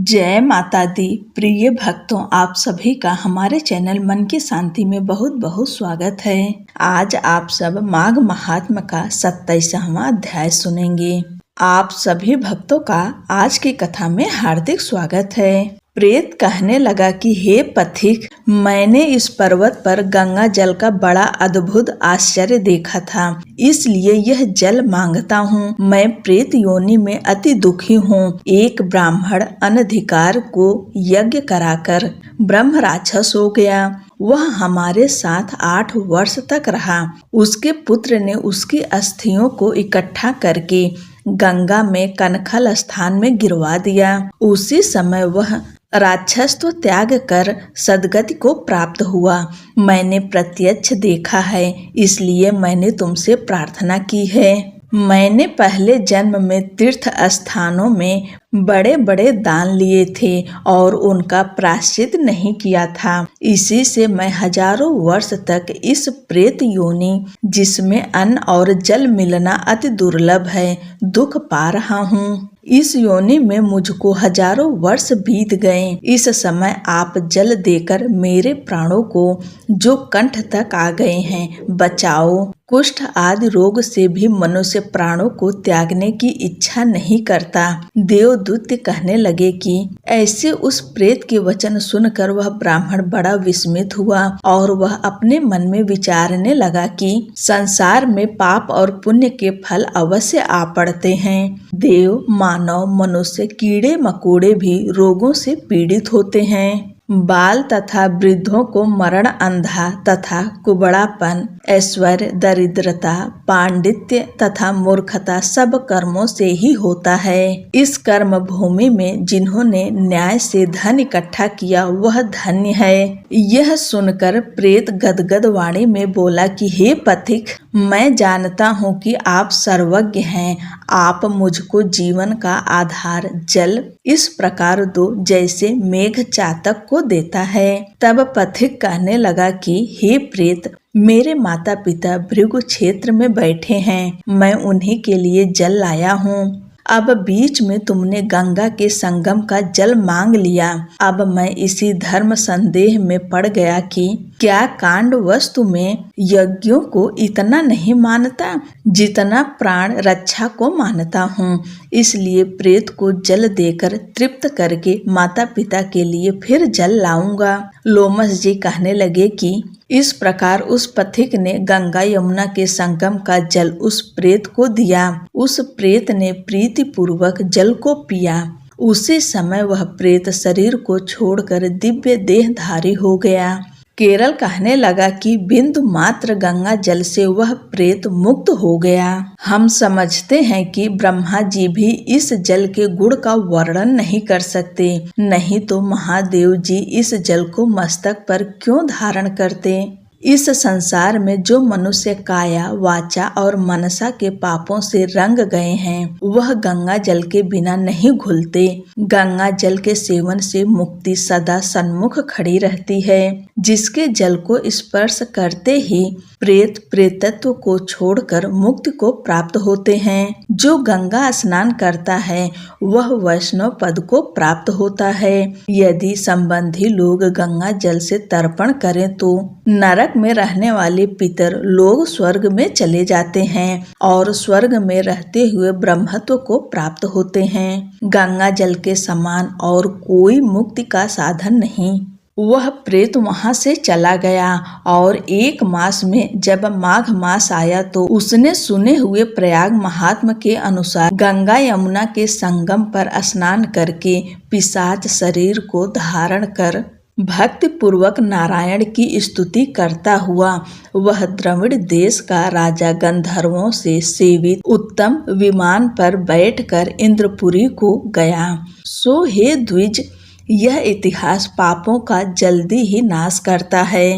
जय माता दी। प्रिय भक्तों, आप सभी का हमारे चैनल मन की शांति में बहुत बहुत स्वागत है। आज आप सब माघ महात्म्य का 27वां अध्याय सुनेंगे। आप सभी भक्तों का आज की कथा में हार्दिक स्वागत है। प्रेत कहने लगा कि हे पथिक, मैंने इस पर्वत पर गंगा जल का बड़ा अद्भुत आश्चर्य देखा था, इसलिए यह जल मांगता हूँ। मैं प्रेत योनि में अति दुखी हूँ। एक ब्राह्मण अनधिकार को यज्ञ कराकर ब्रह्म राक्षस हो गया। वह हमारे साथ 8 वर्ष तक रहा। उसके पुत्र ने उसकी अस्थियों को इकट्ठा करके गंगा में कनखल स्थान में गिरवा दिया। उसी समय वह राक्षसत्व त्याग कर सद्गति को प्राप्त हुआ। मैंने प्रत्यक्ष देखा है, इसलिए मैंने तुमसे प्रार्थना की है। मैंने पहले जन्म में तीर्थ स्थानों में बड़े बड़े दान लिए थे और उनका प्रायश्चित नहीं किया था। इसी से मैं हजारों वर्ष तक इस प्रेत योनि, जिसमें अन्न और जल मिलना अति दुर्लभ है, दुख पा रहा हूँ। इस योनि में मुझको हजारों वर्ष बीत गए। इस समय आप जल देकर मेरे प्राणों को, जो कंठ तक आ गए हैं, बचाओ। कुष्ठ आदि रोग से भी मनुष्य प्राणों को त्यागने की इच्छा नहीं करता। देवदूत कहने लगे कि ऐसे उस प्रेत के वचन सुनकर वह ब्राह्मण बड़ा विस्मित हुआ और वह अपने मन में विचारने लगा कि संसार में पाप और पुण्य के फल अवश्य आ पड़ते हैं। देव, मानव, मनुष्य, कीड़े मकोड़े भी रोगों से पीड़ित होते हैं। बाल तथा वृद्धों को मरण, अंधा तथा कुबड़ापन, ऐश्वर्य, दरिद्रता, पांडित्य तथा मूर्खता सब कर्मों से ही होता है। इस कर्म भूमि में जिन्होंने न्याय से धन इकट्ठा किया वह धन्य है। यह सुनकर प्रेत गदगद वाणी में बोला कि हे पथिक, मैं जानता हूँ कि आप सर्वज्ञ हैं। आप मुझको जीवन का आधार जल इस प्रकार दो जैसे मेघ चातक को देता है। तब पथिक कहने लगा कि हे प्रेत, मेरे माता पिता भृगु क्षेत्र में बैठे हैं। मैं उन्हीं के लिए जल लाया हूँ। अब बीच में तुमने गंगा के संगम का जल मांग लिया। अब मैं इसी धर्म संदेह में पड़ गया कि क्या कांड वस्तु में यज्ञों को इतना नहीं मानता जितना प्राण रक्षा को मानता हूँ। इसलिए प्रेत को जल देकर तृप्त करके माता पिता के लिए फिर जल लाऊंगा। लोमस जी कहने लगे कि इस प्रकार उस पथिक ने गंगा यमुना के संगम का जल उस प्रेत को दिया। उस प्रेत ने प्रीति पूर्वक जल को पिया। उसी समय वह प्रेत शरीर को छोड़कर दिव्य देहधारी हो गया। केरल कहने लगा कि बिंदु मात्र गंगा जल से वह प्रेत मुक्त हो गया। हम समझते हैं कि ब्रह्मा जी भी इस जल के गुण का वर्णन नहीं कर सकते, नहीं तो महादेव जी इस जल को मस्तक पर क्यों धारण करते। इस संसार में जो मनुष्य काया, वाचा और मनसा के पापों से रंग गए हैं, वह गंगा जल के बिना नहीं घुलते। गंगा जल के सेवन से मुक्ति सदा सन्मुख खड़ी रहती है। जिसके जल को स्पर्श करते ही प्रेत प्रेतत्व को छोड़कर मुक्ति को प्राप्त होते हैं। जो गंगा स्नान करता है वह वैष्णव पद को प्राप्त होता है। यदि संबंधी लोग गंगा जल से तर्पण करें तो नरक में रहने वाले पितर लोग स्वर्ग में चले जाते हैं और स्वर्ग में रहते हुए ब्रह्मत्व को प्राप्त होते हैं। गंगा जल के समान और कोई मुक्ति का साधन नहीं। वह प्रेत वहां से चला गया और 1 मास में जब माघ मास आया तो उसने सुने हुए प्रयाग महात्म्य के अनुसार गंगा यमुना के संगम पर स्नान करके पिशाच शरीर को धारण कर भक्ति पूर्वक नारायण की स्तुति करता हुआ वह द्रविड़ देश का राजा गंधर्वों से सेवित उत्तम विमान पर बैठकर इंद्रपुरी को गया। सो हे द्विज, यह इतिहास पापों का जल्दी ही नाश करता है।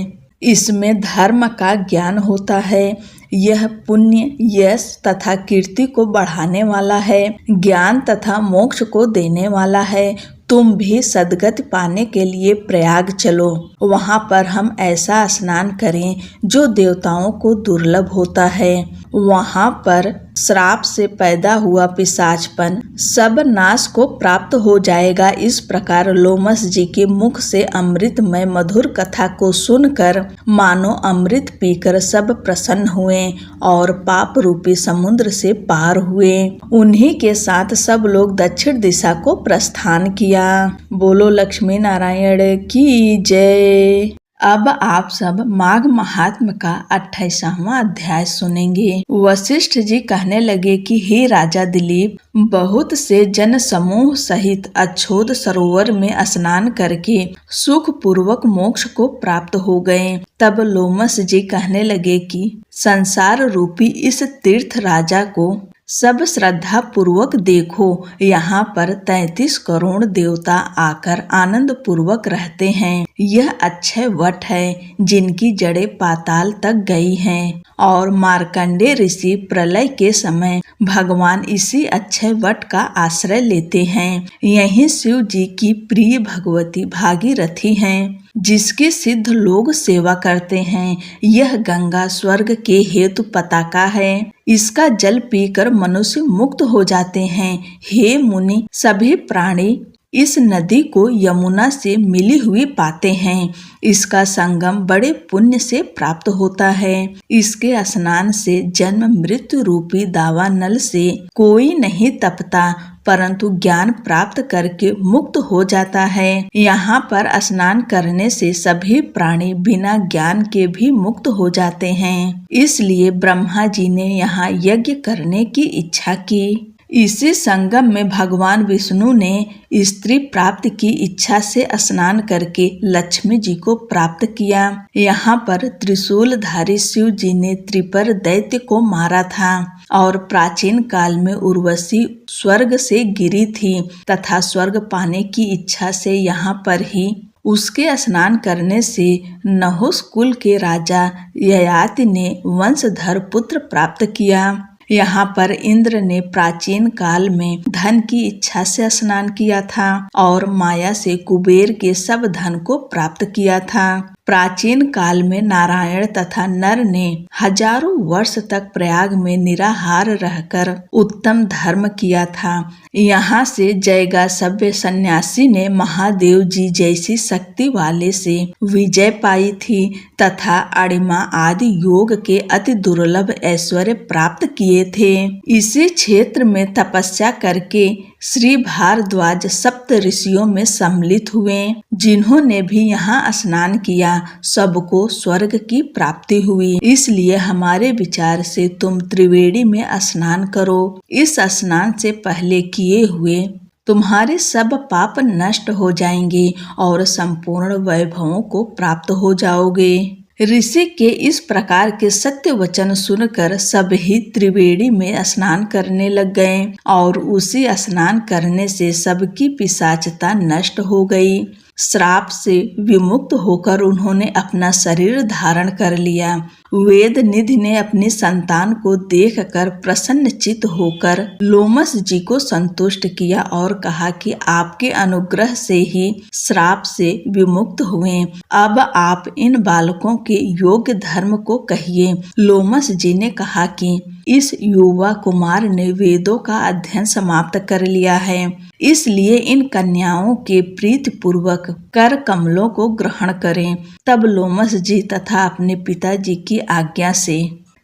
इसमें धर्म का ज्ञान होता है। यह पुण्य, यश तथा कीर्ति को बढ़ाने वाला है, ज्ञान तथा मोक्ष को देने वाला है। तुम भी सद्गति पाने के लिए प्रयाग चलो। वहां पर हम ऐसा स्नान करें जो देवताओं को दुर्लभ होता है। वहां पर श्राप से पैदा हुआ पिशाचपन सब नाश को प्राप्त हो जाएगा। इस प्रकार लोमस जी के मुख से अमृतमय मधुर कथा को सुनकर मानो अमृत पीकर सब प्रसन्न हुए और पाप रूपी समुद्र से पार हुए। उन्हीं के साथ सब लोग दक्षिण दिशा को प्रस्थान किया। बोलो लक्ष्मी नारायण की जय। अब आप सब माघ महात्म्य का 28वां अध्याय सुनेंगे। वशिष्ठ जी कहने लगे कि हे राजा दिलीप, बहुत से जन समूह सहित अछोद सरोवर में स्नान करके सुख पूर्वक मोक्ष को प्राप्त हो गए। तब लोमस जी कहने लगे कि संसार रूपी इस तीर्थ राजा को सब श्रद्धा पूर्वक देखो। यहाँ पर 33 करोड़ देवता आकर आनंद पूर्वक रहते हैं। यह अक्षय वट है जिनकी जड़ें पाताल तक गई हैं और मार्कंडे ऋषि प्रलय के समय भगवान इसी अक्षय वट का आश्रय लेते हैं। यही शिव जी की प्रिय भगवती भागीरथी हैं जिसकी सिद्ध लोग सेवा करते हैं। यह गंगा स्वर्ग के हेतु पताका है। इसका जल पीकर मनुष्य मुक्त हो जाते हैं। हे मुनि, सभी प्राणी इस नदी को यमुना से मिली हुई पाते हैं। इसका संगम बड़े पुण्य से प्राप्त होता है। इसके स्नान से जन्म मृत्यु रूपी दावानल से कोई नहीं तपता, परंतु ज्ञान प्राप्त करके मुक्त हो जाता है। यहाँ पर स्नान करने से सभी प्राणी बिना ज्ञान के भी मुक्त हो जाते हैं। इसलिए ब्रह्मा जी ने यहाँ यज्ञ करने की इच्छा की। इसी संगम में भगवान विष्णु ने स्त्री प्राप्ति की इच्छा से स्नान करके लक्ष्मी जी को प्राप्त किया। यहाँ पर त्रिशूलधारी शिव जी ने त्रिपर दैत्य को मारा था और प्राचीन काल में उर्वशी स्वर्ग से गिरी थी तथा स्वर्ग पाने की इच्छा से यहाँ पर ही उसके स्नान करने से नहुस कुल के राजा ययाति ने वंशधर पुत्र प्राप्त किया। यहाँ पर इंद्र ने प्राचीन काल में धन की इच्छा से स्नान किया था और माया से कुबेर के सब धन को प्राप्त किया था। प्राचीन काल में नारायण तथा नर ने हजारों वर्ष तक प्रयाग में निराहार रहकर उत्तम धर्म किया था। यहाँ से जयगा सभ्य सन्यासी ने महादेव जी जैसी शक्ति वाले से विजय पाई थी तथा अणिमा आदि योग के अति दुर्लभ ऐश्वर्य प्राप्त किए थे। इसी क्षेत्र में तपस्या करके श्री भारद्वाज सप्त ऋषियों में सम्मिलित हुए। जिन्होंने भी यहाँ स्नान किया सबको स्वर्ग की प्राप्ति हुई। इसलिए हमारे विचार से तुम त्रिवेणी में स्नान करो। इस स्नान से पहले किए हुए तुम्हारे सब पाप नष्ट हो जाएंगे और संपूर्ण वैभवों को प्राप्त हो जाओगे। ऋषि के इस प्रकार के सत्य वचन सुनकर सब ही त्रिवेणी में स्नान करने लग गए और उसी स्नान करने से सबकी पिशाचता नष्ट हो गई। श्राप से विमुक्त होकर उन्होंने अपना शरीर धारण कर लिया। वेद निधि ने अपनी संतान को देखकर प्रसन्नचित होकर लोमस जी को संतुष्ट किया और कहा कि आपके अनुग्रह से ही श्राप से विमुक्त हुए। अब आप इन बालकों के योग्य धर्म को कहिए। लोमस जी ने कहा कि इस युवा कुमार ने वेदों का अध्ययन समाप्त कर लिया है, इसलिए इन कन्याओं के प्रीति पूर्वक कर कमलों को ग्रहण करें। तब लोमस जी तथा अपने पिताजी की आज्ञा से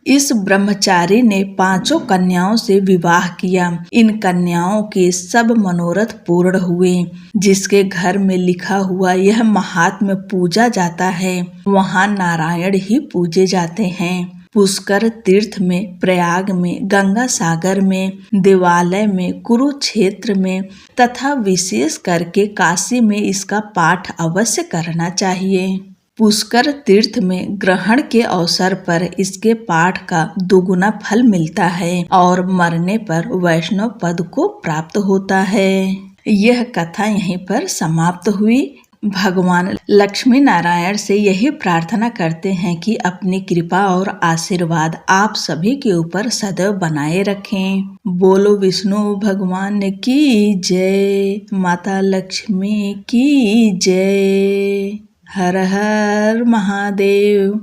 इस ब्रह्मचारी ने 5 कन्याओं से विवाह किया। इन कन्याओं के सब मनोरथ पूर्ण हुए। जिसके घर में लिखा हुआ यह महात्म्य पूजा जाता है, वहाँ नारायण ही पूजे जाते हैं। पुष्कर तीर्थ में, प्रयाग में, गंगा सागर में, देवालय में, कुरुक्षेत्र में तथा विशेष करके काशी में इसका पाठ अवश्य करना चाहिए। पुष्कर तीर्थ में ग्रहण के अवसर पर इसके पाठ का दुगुना फल मिलता है और मरने पर वैष्णव पद को प्राप्त होता है। यह कथा यहीं पर समाप्त हुई। भगवान लक्ष्मी नारायण से यही प्रार्थना करते हैं कि अपनी कृपा और आशीर्वाद आप सभी के ऊपर सदैव बनाए रखें। बोलो विष्णु भगवान की जय, माता लक्ष्मी की जय। हर हर महादेव।